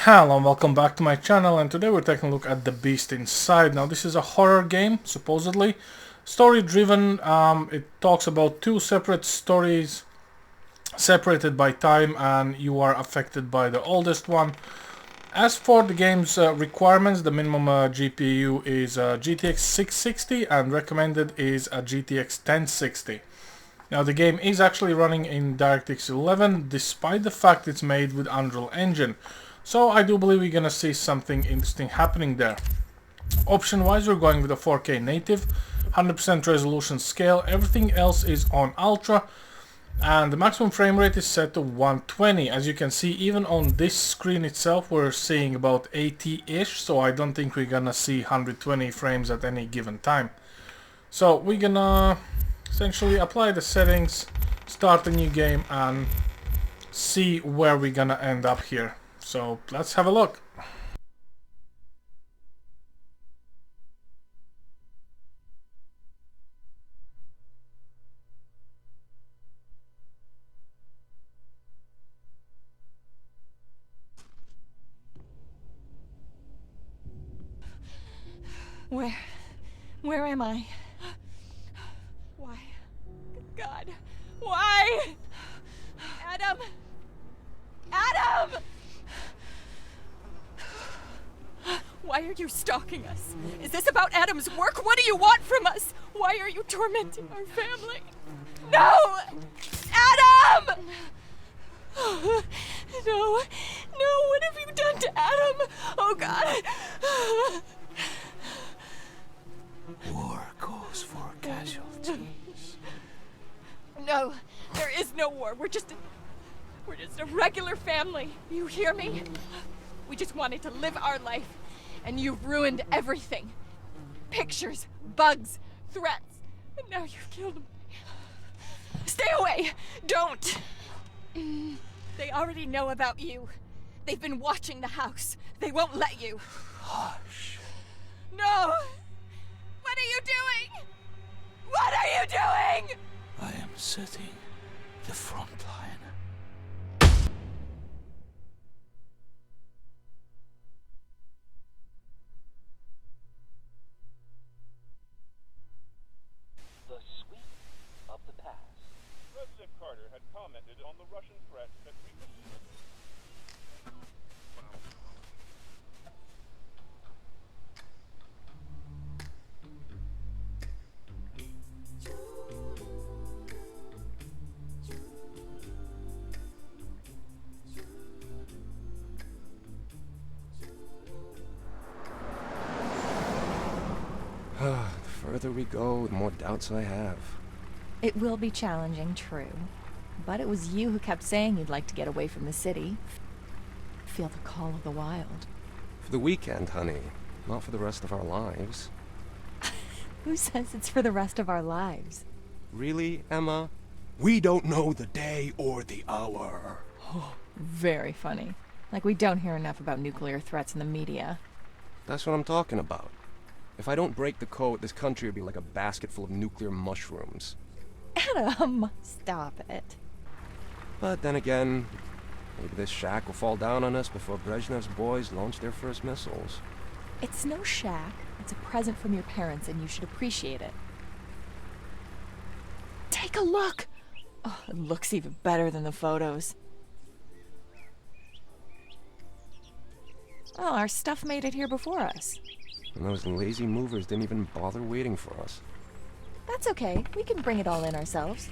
Hello and welcome back to my channel, and today we're taking a look at The Beast Inside. Now this is a horror game, supposedly. Story driven, it talks about two separate stories separated by time, and you are affected by the oldest one. As for the game's requirements, the minimum GPU is GTX 660 and recommended is a GTX 1060. Now the game is actually running in DirectX 11 despite the fact it's made with Unreal Engine. So I do believe we're gonna see something interesting happening there. Option wise, we're going with a 4K native, 100% resolution scale, everything else is on ultra, and the maximum frame rate is set to 120. As you can see, even on this screen itself we're seeing about 80-ish, so I don't think we're gonna see 120 frames at any given time. So we're gonna essentially apply the settings, start a new game, and see where we're gonna end up here. So let's have a look. Where am I? Why? God, why? Adam! Adam! Why are you stalking us? Is this about Adam's work? What do you want from us? Why are you tormenting our family? No! Adam! No, what have you done to Adam? Oh God! War calls for casualties. No, there is no war. We're just a regular family. You hear me? We just wanted to live our life, and you've ruined everything. Pictures, bugs, threats, and now you've killed me. Stay away! Don't! They already know about you. They've been watching the house. They won't let you. Hush. No! What are you doing? What are you doing? I am setting the front line. The sweep of the past. President Carter had commented on the Russian threat that we would... The further we go, the more doubts I have. It will be challenging, true. But it was you who kept saying you'd like to get away from the city. Feel the call of the wild. For the weekend, honey. Not for the rest of our lives. Who says it's for the rest of our lives? Really, Emma? We don't know the day or the hour. Very funny. Like we don't hear enough about nuclear threats in the media. That's what I'm talking about. If I don't break the code, this country will be like a basket full of nuclear mushrooms. Adam, stop it. But then again, maybe this shack will fall down on us before Brezhnev's boys launch their first missiles. It's no shack. It's a present from your parents, and you should appreciate it. Take a look! Oh, it looks even better than the photos. Oh, our stuff made it here before us. And those lazy movers didn't even bother waiting for us. That's okay. We can bring it all in ourselves.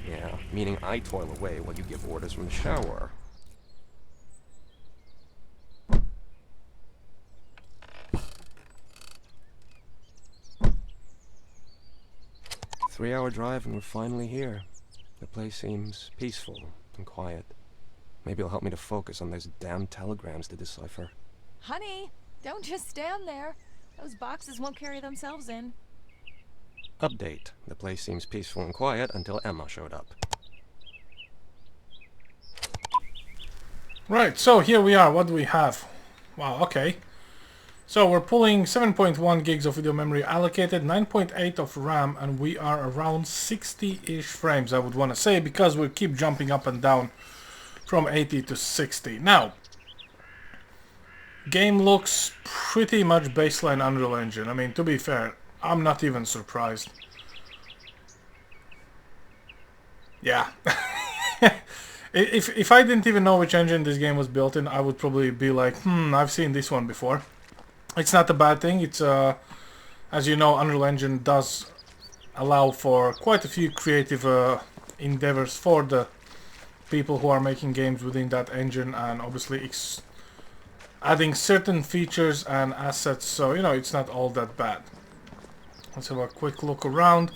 Yeah, meaning I toil away while you give orders from the shower. Three-hour drive and we're finally here. The place seems peaceful and quiet. Maybe it'll help me to focus on those damn telegrams to decipher. Honey, don't just stand there. Those boxes won't carry themselves in. Update. The place seems peaceful and quiet until Emma showed up. Right, so here we are. What do we have? Wow, okay. So we're pulling 7.1 gigs of video memory allocated, 9.8 of RAM, and we are around 60-ish frames, I would want to say, because we keep jumping up and down from 80 to 60. Now, Game looks pretty much baseline Unreal Engine. I mean, to be fair, I'm not even surprised. Yeah. If I didn't even know which engine this game was built in, I would probably be like, I've seen this one before. It's not a bad thing. It's as you know, Unreal Engine does allow for quite a few creative endeavors for the people who are making games within that engine, and obviously adding certain features and assets, so you know, it's not all that bad. Let's have a quick look around.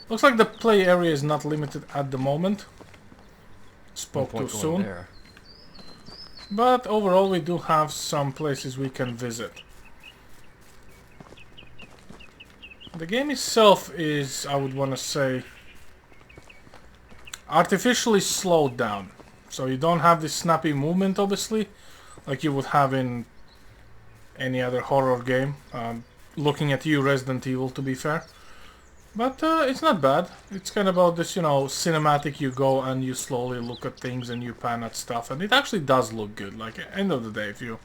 Looks like the play area is not limited at the moment. Spoke too soon. There. But overall we do have some places we can visit. The game itself is, I would want to say, artificially slowed down. So you don't have this snappy movement, obviously, like you would have in any other horror game. Looking at you, Resident Evil, to be fair. But it's not bad. It's kind of about this, you know, cinematic. You go and you slowly look at things and you pan at stuff. And it actually does look good. Like, at the end of the day, if you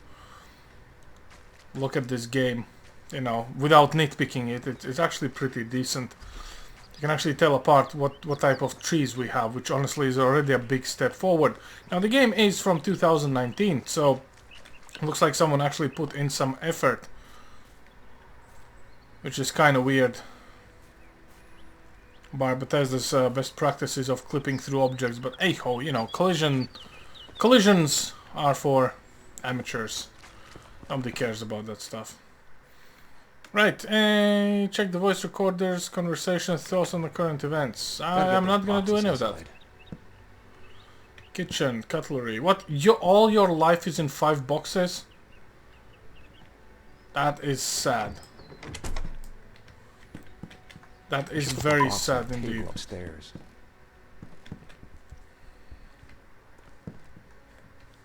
look at this game, you know, without nitpicking it, it's actually pretty decent. You can actually tell apart what type of trees we have, which honestly is already a big step forward. Now, the game is from 2019, so it looks like someone actually put in some effort, which is kind of weird. By Bethesda's best practices of clipping through objects, but hey ho, you know, collisions are for amateurs. Nobody cares about that stuff. Right, check the voice recorders, conversations, thoughts on the current events. I'm not gonna do any of that. Kitchen, cutlery. What? All your life is in 5 boxes? That is sad. That is very sad indeed. Upstairs.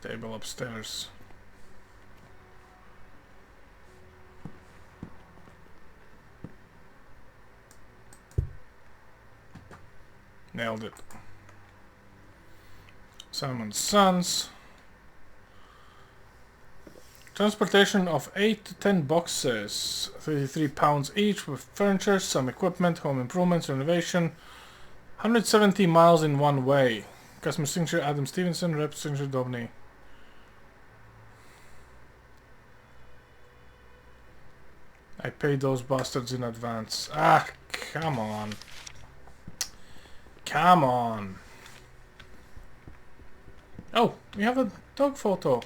Table upstairs. Nailed it. Simon's Sons. Transportation of 8 to 10 boxes, 33 pounds each, with furniture, some equipment, home improvements, renovation. 170 miles in one way. Customer signature Adam Stevenson, rep signature Dobney. I paid those bastards in advance. Ah, come on. Come on. Oh, we have a dog photo.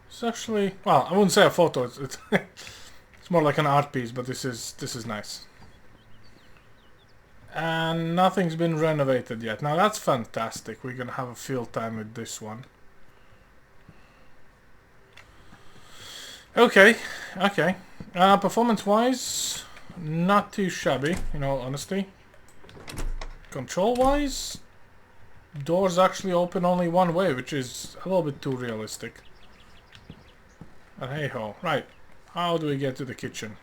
It's actually, well, I wouldn't say a photo. It's it's more like an art piece, but this is nice. And nothing's been renovated yet. Now that's fantastic. We're gonna have a field time with this one. Okay, okay. Performance-wise, not too shabby, in all honesty. Control-wise, doors actually open only one way, which is a little bit too realistic. But hey ho. Right. How do we get to the kitchen?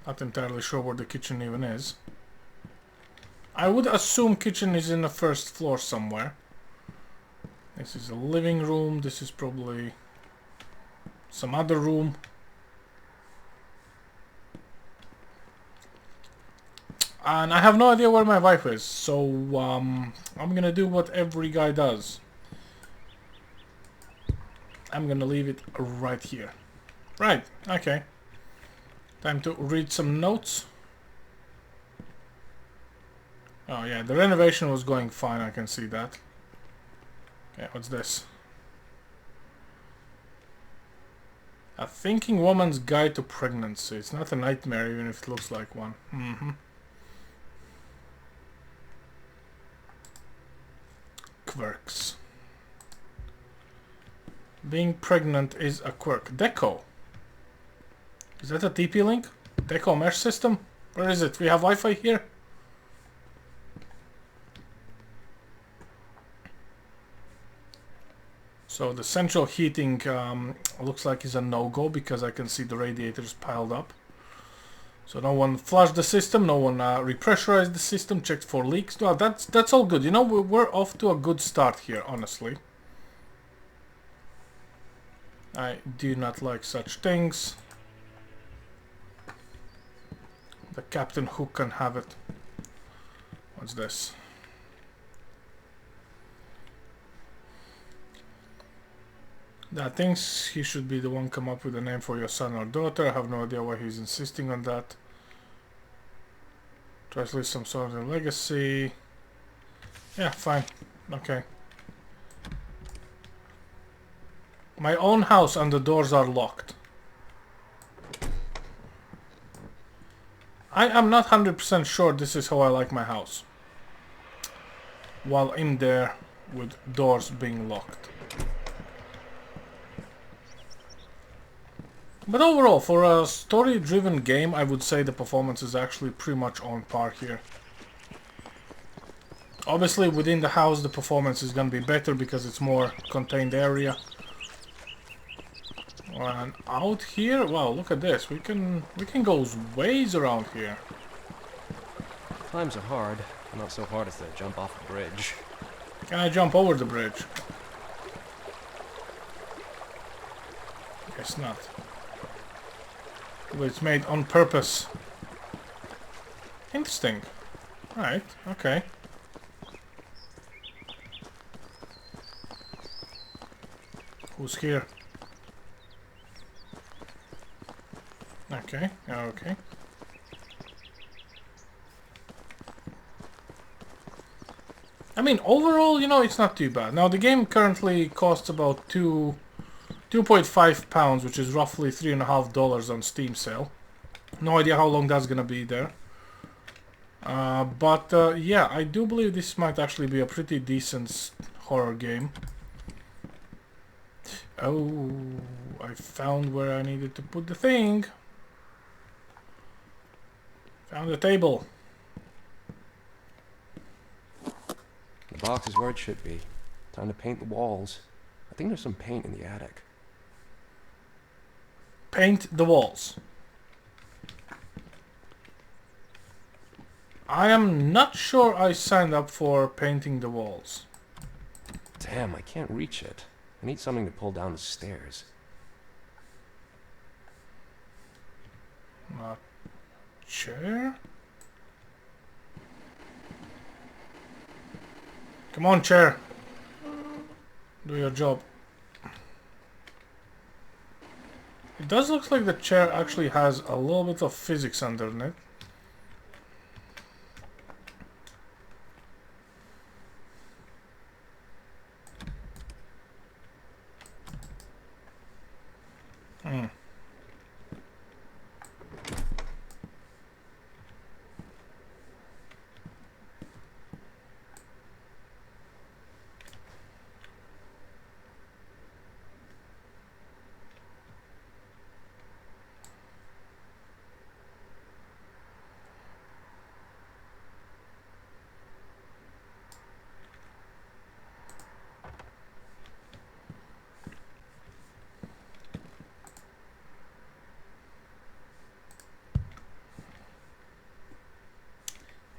Not entirely sure where the kitchen even is. I would assume kitchen is in the first floor somewhere. This is a living room. This is probably some other room. And I have no idea where my wife is, so I'm gonna do what every guy does. I'm gonna leave it right here. Right, okay. Time to read some notes. Oh yeah, the renovation was going fine, I can see that. Okay, what's this? A Thinking Woman's Guide to Pregnancy. It's not a nightmare, even if it looks like one. Quirks. Being pregnant is a quirk. Deco. Is that a TP link? Deco mesh system? Where is it? We have Wi-Fi here? So the central heating looks like is a no-go because I can see the radiators piled up. So no one flushed the system, no one repressurized the system, checked for leaks. No, that's all good. You know, we're off to a good start here, honestly. I do not like such things. The Captain Hook can have it. What's this? That thinks he should be the one come up with a name for your son or daughter. I have no idea why he's insisting on that. Tries to list some sort of legacy. Yeah, fine. Okay. My own house and the doors are locked. I am not 100% sure this is how I like my house. While in there with doors being locked. But overall, for a story-driven game, I would say the performance is actually pretty much on par here. Obviously, within the house, the performance is going to be better because it's more contained area. And out here, wow, look at this. We can go ways around here. Climbs are hard, not so hard as to jump off a bridge. Can I jump over the bridge? Guess not. Well, it's made on purpose. Interesting. Right, okay. Who's here? Okay, okay. I mean, overall, you know, it's not too bad. Now, the game currently costs about 2.5 pounds, which is roughly $3.50 on Steam sale. No idea how long that's gonna be there. But yeah, I do believe this might actually be a pretty decent horror game. Oh, I found where I needed to put the thing. Found the table. The box is where it should be. Time to paint the walls. I think there's some paint in the attic. Paint the walls. I am not sure I signed up for painting the walls. Damn, I can't reach it. I need something to pull down the stairs. Chair? Come on, chair. Do your job. It does look like the chair actually has a little bit of physics underneath.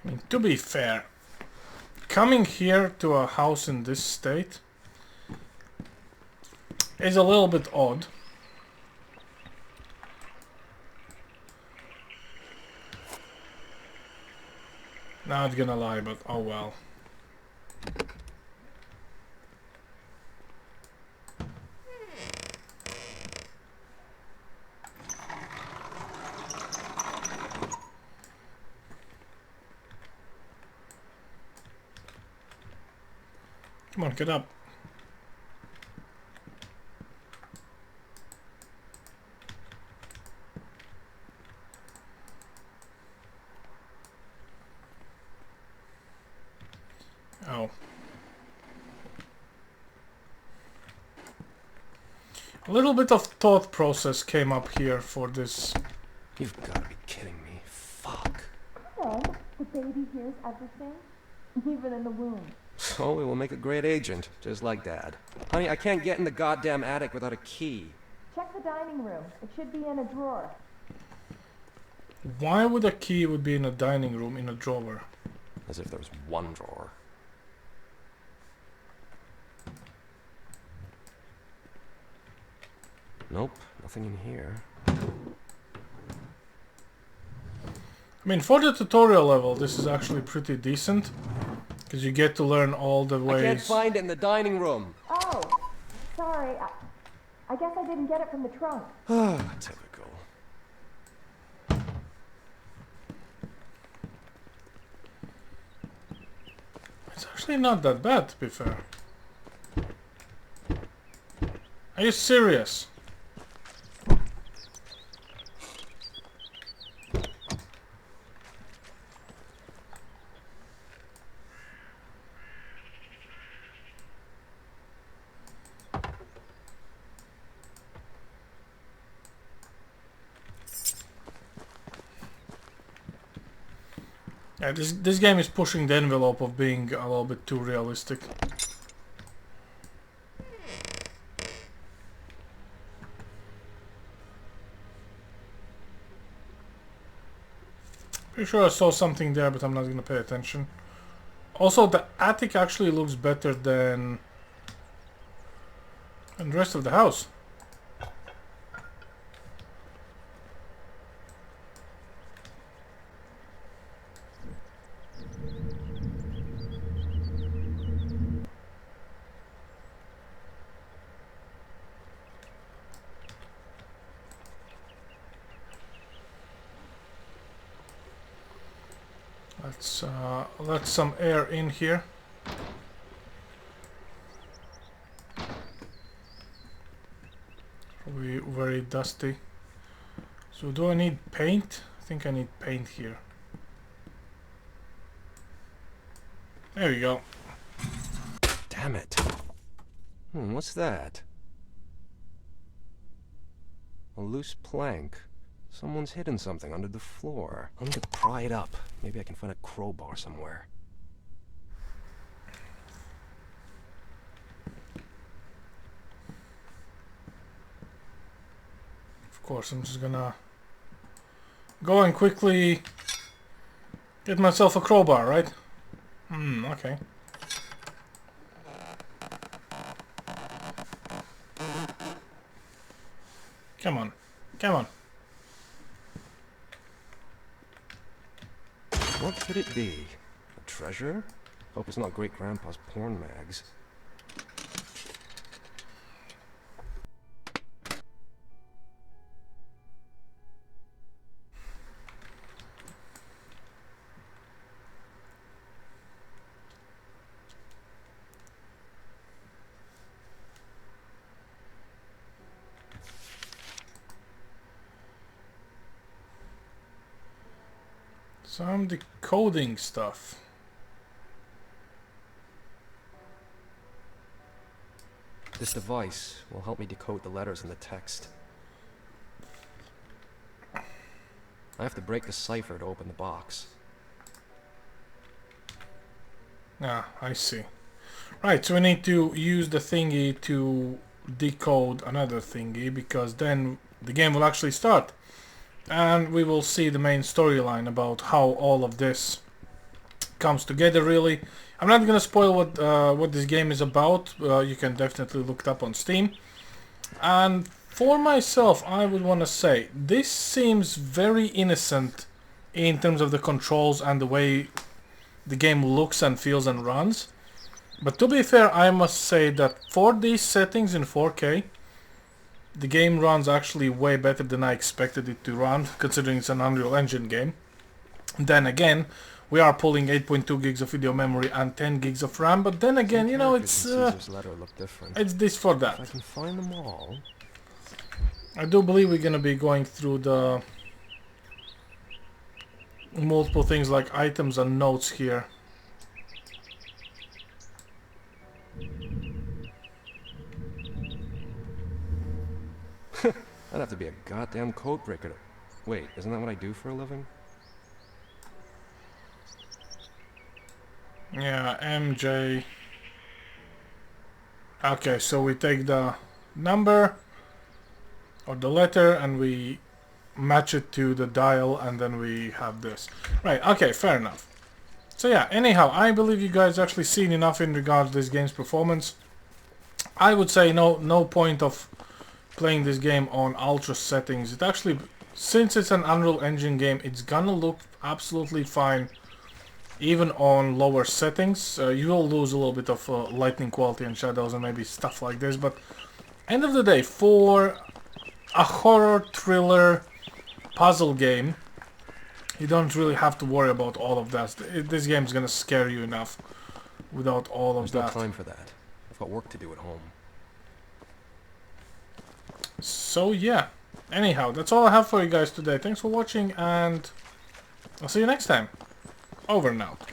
I mean, to be fair, coming here to a house in this state is a little bit odd. Not gonna lie, but oh well. Come on, get up. Oh. A little bit of thought process came up here for this. You've got to be kidding me. Fuck. Oh, the baby hears everything, even in the womb. So it will make a great agent, just like Dad. Honey, I can't get in the goddamn attic without a key. Check the dining room. It should be in a drawer. Why would a key would be in a dining room in a drawer? As if there was one drawer. Nope, nothing in here. I mean, for the tutorial level, this is actually pretty decent. Because you get to learn all the ways. I can't find it in the dining room. Oh, sorry. I guess I didn't get it from the trunk. Typical. It's actually not that bad, to be fair. Are you serious? Yeah, this game is pushing the envelope of being a little bit too realistic. Pretty sure I saw something there, but I'm not gonna pay attention. Also, the attic actually looks better than the rest of the house. Let's let some air in here. Probably very dusty. So do I need paint? I think I need paint here. There we go. Damn it. What's that? A loose plank. Someone's hidden something under the floor. I need to pry it up. Maybe I can find a crowbar somewhere. Of course, I'm just gonna go and quickly get myself a crowbar, right? Okay. Come on. Come on. What could it be? A treasure? Hope it's not Great-Grandpa's porn mags. Some decoding stuff. This device will help me decode the letters in the text. I have to break the cipher to open the box. Ah, I see. Right, so we need to use the thingy to decode another thingy, because then the game will actually start. And we will see the main storyline about how all of this comes together, really. I'm not gonna spoil what this game is about. You can definitely look it up on Steam. And for myself, I would want to say this seems very innocent in terms of the controls and the way the game looks and feels and runs. But to be fair, I must say that for these settings in 4K, the game runs actually way better than I expected it to run, considering it's an Unreal Engine game. Then again, we are pulling 8.2 gigs of video memory and 10 gigs of RAM, but then again, you know, it's this for that. If I can find them all. I do believe we're gonna be going through the multiple things like items and notes here. I'd have to be a goddamn code breaker. Wait, isn't that what I do for a living? Yeah, MJ. Okay, so we take the number or the letter and we match it to the dial, and then we have this. Right, okay, fair enough. So yeah, anyhow, I believe you guys actually seen enough in regards to this game's performance. I would say no point of playing this game on ultra settings. It actually, since it's an Unreal Engine game, it's gonna look absolutely fine even on lower settings. You will lose a little bit of lighting quality and shadows and maybe stuff like this, but end of the day, for a horror thriller puzzle game, you don't really have to worry about all of that. This game's gonna scare you enough without all of There's that. no time for that. I've got work to do at home. So yeah, anyhow, that's all I have for you guys today. Thanks for watching, and I'll see you next time. Over and out.